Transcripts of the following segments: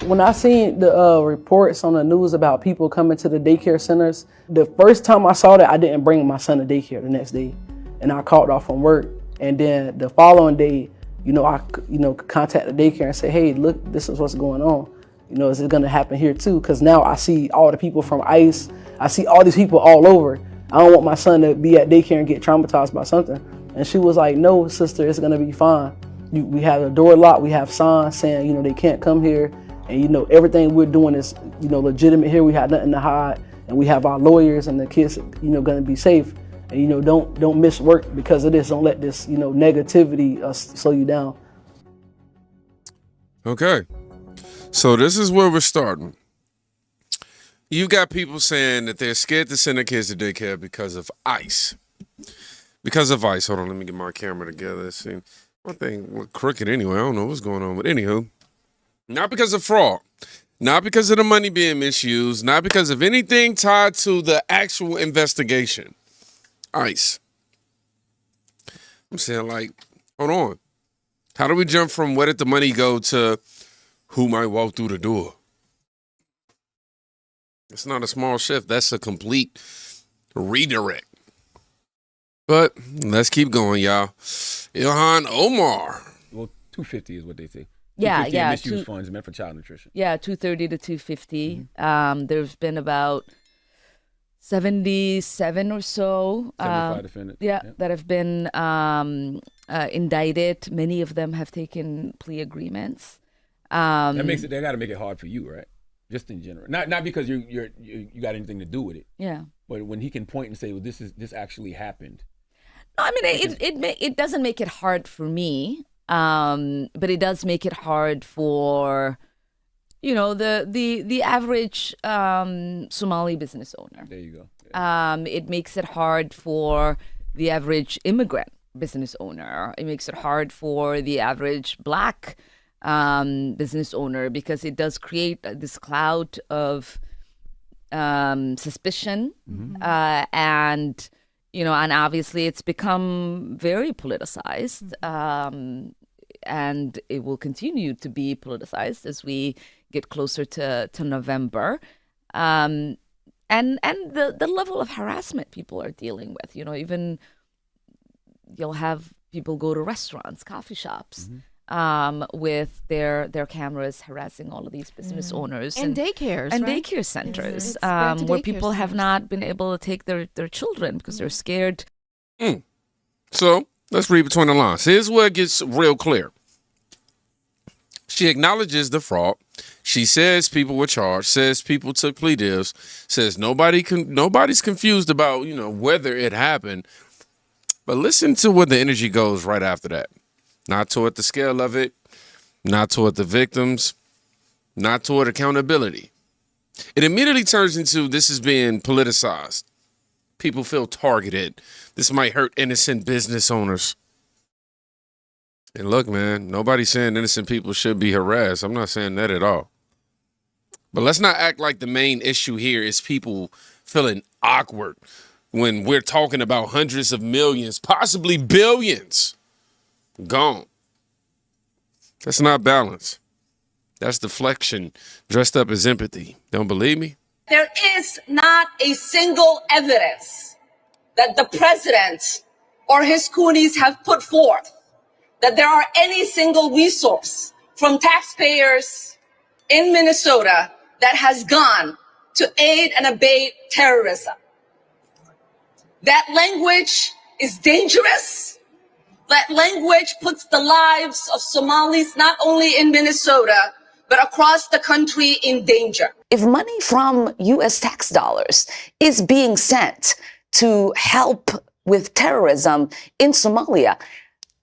When I seen the reports on the news about people coming to the daycare centers, the first time I saw that, I didn't bring my son to daycare the next day, and I called off from work. And then the following day, I contact the daycare and say, hey, look, this is what's going on. Is it going to happen here too? Because now I see all the people from ICE. I see all these people all over. I don't want my son to be at daycare and get traumatized by something. And she was like, no, sister, it's going to be fine. We have the door locked. We have signs saying, they can't come here. And, everything we're doing is, legitimate here. We have nothing to hide. And we have our lawyers, and the kids, going to be safe. And, don't miss work because of this. Don't let this, negativity slow you down. Okay. So this is where we're starting. You got people saying that they're scared to send their kids to daycare because of ICE. Because of ICE. Hold on, let me get my camera together. See, one thing look crooked anyway. I don't know what's going on. But anywho, not because of fraud. Not because of the money being misused. Not because of anything tied to the actual investigation. ICE. I'm saying, like, hold on. How do we jump from where did the money go to who might walk through the door? It's not a small shift. That's a complete redirect. But let's keep going, y'all. Ilhan Omar. Well, 250 is what they say. Yeah. Misuse funds meant for child nutrition. Yeah, 230 to 250. There's been about 77 or so 75 defendants. That have been indicted. Many of them have taken plea agreements. That makes it. They got to make it hard for you, right? Just in general, not because you got anything to do with it. Yeah. But when he can point and say, "Well, this actually happened." No, I mean it doesn't make it hard for me, but it does make it hard for, the average Somali business owner. There you go. Yeah. It makes it hard for the average immigrant business owner. It makes it hard for the average Black business owner, because it does create this cloud of suspicion, and obviously it's become very politicized, and it will continue to be politicized as we get closer to November, and the level of harassment people are dealing with. Even you'll have people go to restaurants, coffee shops. With their cameras harassing all of these business owners and daycares and right? daycare centers, It's back to where daycare people have centers. not been able to take their children because they're scared. So let's read between the lines. Here's where it gets real clear. She acknowledges the fraud. She says people were charged, says people took plea deals, says nobody's confused about, whether it happened. But listen to where the energy goes right after that. Not toward the scale of it, not toward the victims, not toward accountability. It immediately turns into this is being politicized. People feel targeted. This might hurt innocent business owners. And look, man, nobody's saying innocent people should be harassed. I'm not saying that at all. But let's not act like the main issue here is people feeling awkward when we're talking about hundreds of millions, possibly billions, gone. That's not balance. That's deflection dressed up as empathy. Don't believe me? There is not a single evidence that the president or his coonies have put forth that there are any single resource from taxpayers in Minnesota that has gone to aid and abate terrorism. That language is dangerous. That language puts the lives of Somalis not only in Minnesota, but across the country in danger. If money from U.S. tax dollars is being sent to help with terrorism in Somalia,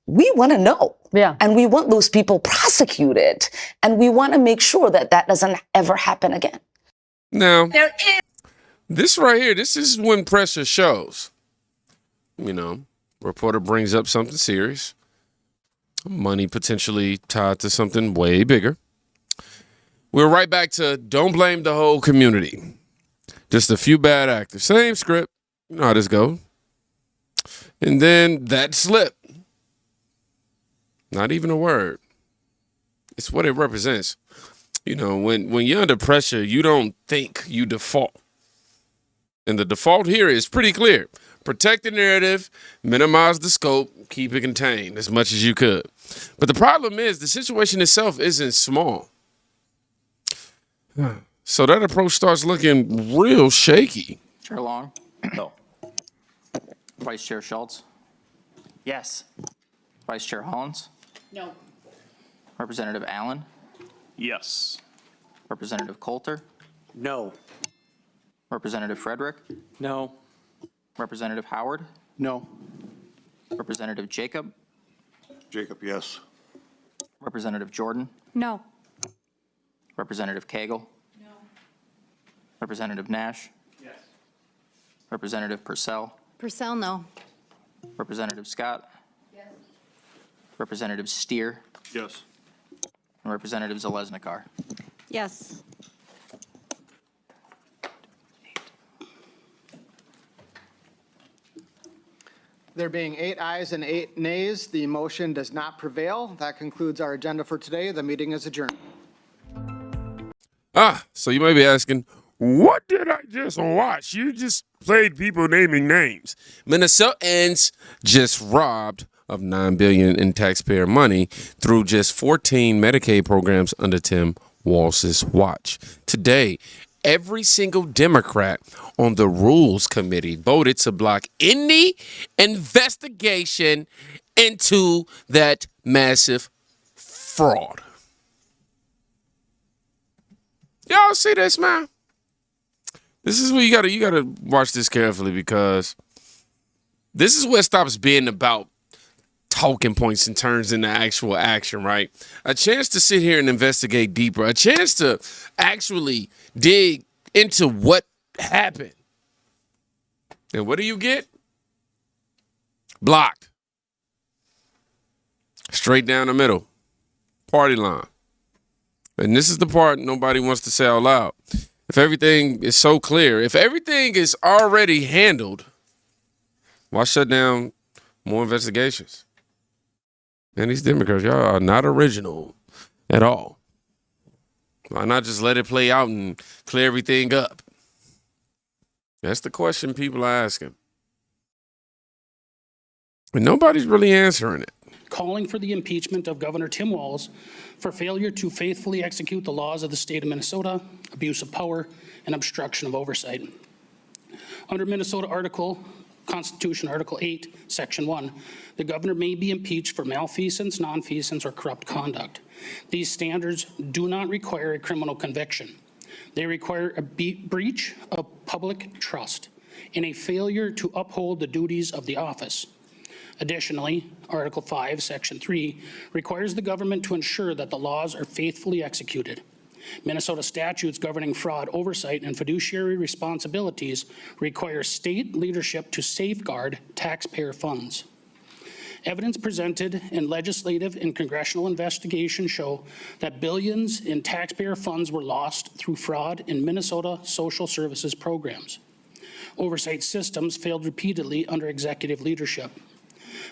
we want to know. Yeah. And we want those people prosecuted. And we want to make sure that that doesn't ever happen again. Now, There is this right here, this is when pressure shows. Reporter brings up something serious. Money potentially tied to something way bigger. We're right back to don't blame the whole community. Just a few bad actors. Same script. You know how this goes. And then that slip. Not even a word. It's what it represents. You know, when you're under pressure, you don't think, you default. And the default here is pretty clear. Protect the narrative, minimize the scope, keep it contained as much as you could. But the problem is the situation itself isn't small. So that approach starts looking real shaky. Chair Long? No. Vice Chair Schultz? Yes. Vice Chair Hollins? No. Representative Allen? Yes. Representative Coulter? No. Representative Frederick? No. Representative Howard? No. Representative Jacob? Jacob, yes. Representative Jordan? No. Representative Cagle? No. Representative Nash? Yes. Representative Purcell? Purcell, no. Representative Scott? Yes. Representative Steer? Yes. And Representative Zalesnikar? Yes. There being 8 ayes and 8 nays, the motion does not prevail. That concludes our agenda for today. The meeting is adjourned. So you may be asking, what did I just watch? You just played people naming names. Minnesotans just robbed of $9 billion in taxpayer money through just 14 Medicaid programs under Tim Walz's watch. Today, every single Democrat on the Rules Committee voted to block any investigation into that massive fraud. Y'all see this, man? This is where you gotta watch this carefully, because this is where it stops being about talking points and turns into actual action, right? A chance to sit here and investigate deeper, a chance to actually dig into what happened. And what do you get? Blocked. Straight down the middle. Party line. And this is the part nobody wants to say out loud. If everything is so clear, if everything is already handled, why shut down more investigations? And these Democrats, y'all are not original at all. Why not just let it play out and clear everything up? That's the question people are asking. And nobody's really answering it. Calling for the impeachment of Governor Tim Walz for failure to faithfully execute the laws of the state of Minnesota, abuse of power, and obstruction of oversight. Under Minnesota Constitution Article 8, Section 1, the governor may be impeached for malfeasance, nonfeasance, or corrupt conduct. These standards do not require a criminal conviction. They require a breach of public trust and a failure to uphold the duties of the office. Additionally, Article 5, Section 3 requires the government to ensure that the laws are faithfully executed. Minnesota statutes governing fraud oversight and fiduciary responsibilities require state leadership to safeguard taxpayer funds. Evidence presented in legislative and congressional investigations show that billions in taxpayer funds were lost through fraud in Minnesota social services programs. Oversight systems failed repeatedly under executive leadership.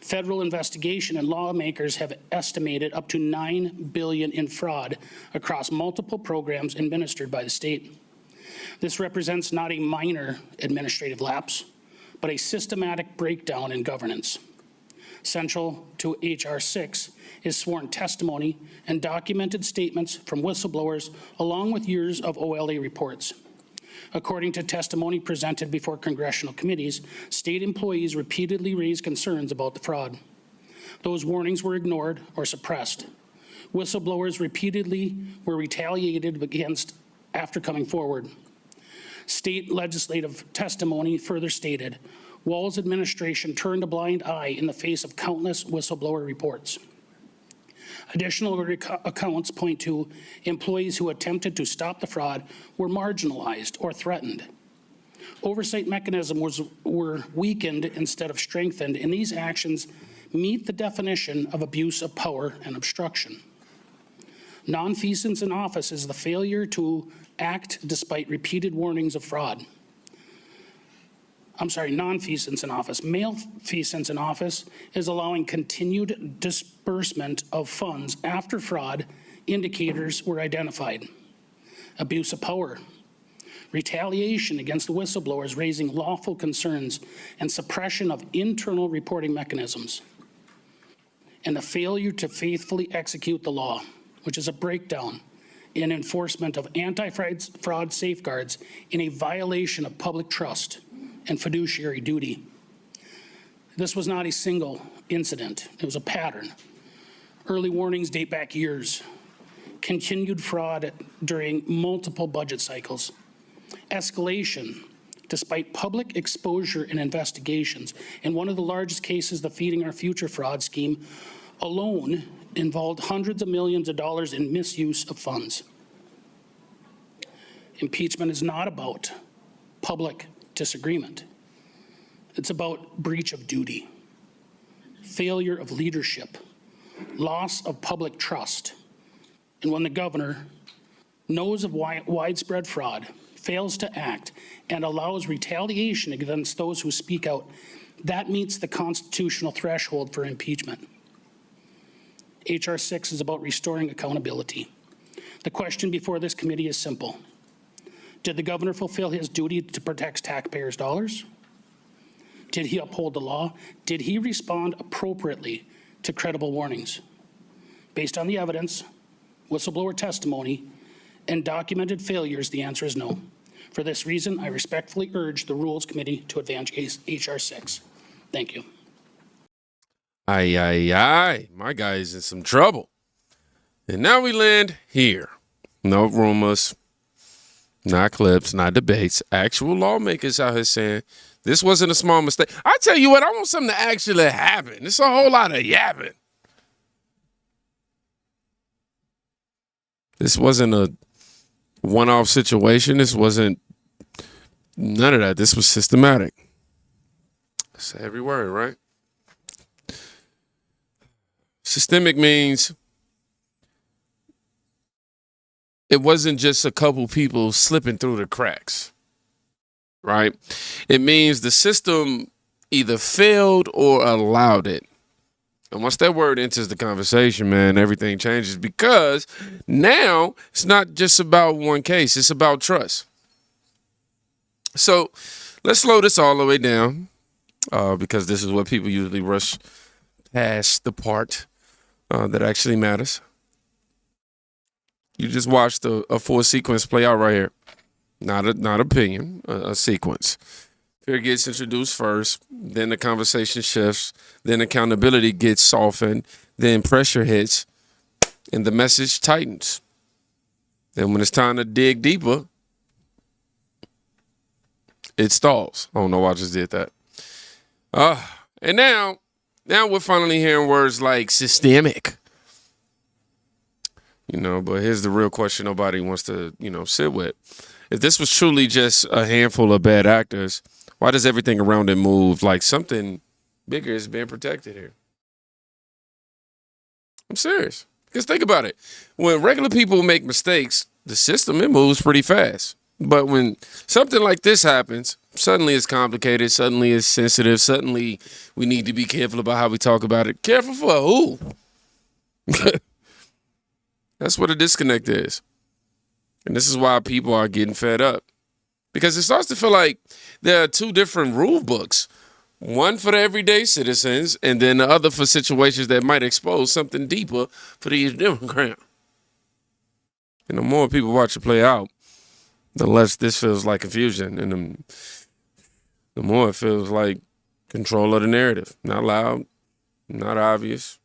Federal investigation and lawmakers have estimated up to $9 billion in fraud across multiple programs administered by the state. This represents not a minor administrative lapse, but a systematic breakdown in governance. Central to H.R. 6 is sworn testimony and documented statements from whistleblowers, along with years of OLA reports. According to testimony presented before congressional committees, state employees repeatedly raised concerns about the fraud. Those warnings were ignored or suppressed. Whistleblowers repeatedly were retaliated against after coming forward. State legislative testimony further stated, Walz administration turned a blind eye in the face of countless whistleblower reports. Additional accounts point to employees who attempted to stop the fraud were marginalized or threatened. Oversight mechanisms were weakened instead of strengthened, and these actions meet the definition of abuse of power and obstruction. Nonfeasance in office is the failure to act despite repeated warnings of fraud. non-feasance in office. Malfeasance in office is allowing continued disbursement of funds after fraud indicators were identified. Abuse of power. Retaliation against the whistleblowers raising lawful concerns and suppression of internal reporting mechanisms. And the failure to faithfully execute the law, which is a breakdown in enforcement of anti-fraud safeguards in a violation of public trust and fiduciary duty. This was not a single incident. It was a pattern. Early warnings date back years. Continued fraud during multiple budget cycles. Escalation despite public exposure and investigations. In one of the largest cases, the Feeding Our Future fraud scheme alone involved hundreds of millions of dollars in misuse of funds. Impeachment is not about public disagreement. It's about breach of duty, failure of leadership, loss of public trust. And when the governor knows of widespread fraud, fails to act, and allows retaliation against those who speak out, that meets the constitutional threshold for impeachment. H.R. 6 is about restoring accountability. The question before this committee is simple. Did the governor fulfill his duty to protect taxpayers' dollars? Did he uphold the law? Did he respond appropriately to credible warnings? Based on the evidence, whistleblower testimony, and documented failures, the answer is no. For this reason, I respectfully urge the Rules Committee to advance H.R. 6. Thank you. Aye, aye, aye. My guy is in some trouble. And now we land here. No rumors, not clips, not debates. Actual lawmakers out here saying this wasn't a small mistake. I tell you what, I want something to actually happen. It's a whole lot of yapping. This wasn't a one-off situation. This wasn't none of that. This was systematic. Say every word, right? Systemic means it wasn't just a couple people slipping through the cracks, right? It means the system either failed or allowed it. And once that word enters the conversation, man, everything changes because now it's not just about one case. It's about trust. So let's slow this all the way down because this is what people usually rush past the part that actually matters. You just watched a full sequence play out right here. Not opinion, a sequence. Fear gets introduced first, then the conversation shifts, then accountability gets softened, then pressure hits, and the message tightens. Then when it's time to dig deeper, it stalls. I don't know why I just did that. And now we're finally hearing words like systemic. But here's the real question nobody wants to, sit with. If this was truly just a handful of bad actors, why does everything around it move like something bigger is being protected here? I'm serious. Because think about it. When regular people make mistakes, the system, it moves pretty fast. But when something like this happens, suddenly it's complicated, suddenly it's sensitive, suddenly we need to be careful about how we talk about it. Careful for who? That's what a disconnect is. And this is why people are getting fed up. Because it starts to feel like there are two different rule books. One for the everyday citizens, and then the other for situations that might expose something deeper for the Democrat. And the more people watch it play out, the less this feels like confusion. And the more it feels like control of the narrative. Not loud, not obvious,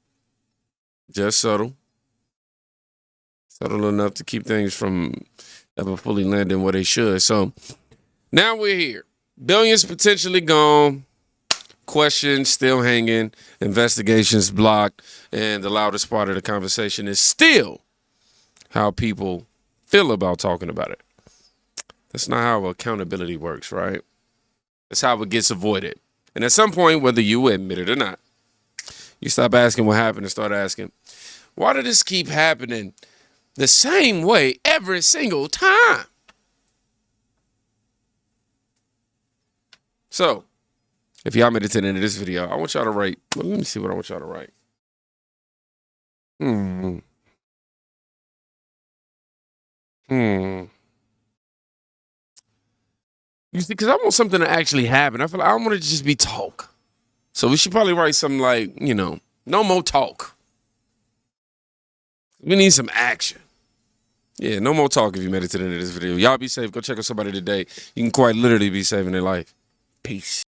just subtle. Subtle enough to keep things from ever fully landing where they should. So now we're here. Billions potentially gone. Questions still hanging. Investigations blocked. And the loudest part of the conversation is still how people feel about talking about it. That's not how accountability works, right? That's how it gets avoided. And at some point, whether you admit it or not, you stop asking what happened and start asking, why did this keep happening the same way every single time? So, if y'all made it to the end of this video, I want y'all to write. Let me see what I want y'all to write. You see, because I want something to actually happen. I feel like I don't want it to just be talk. So we should probably write something like, no more talk. We need some action. Yeah, no more talk if you made it to the end of this video. Y'all be safe. Go check on somebody today. You can quite literally be saving their life. Peace.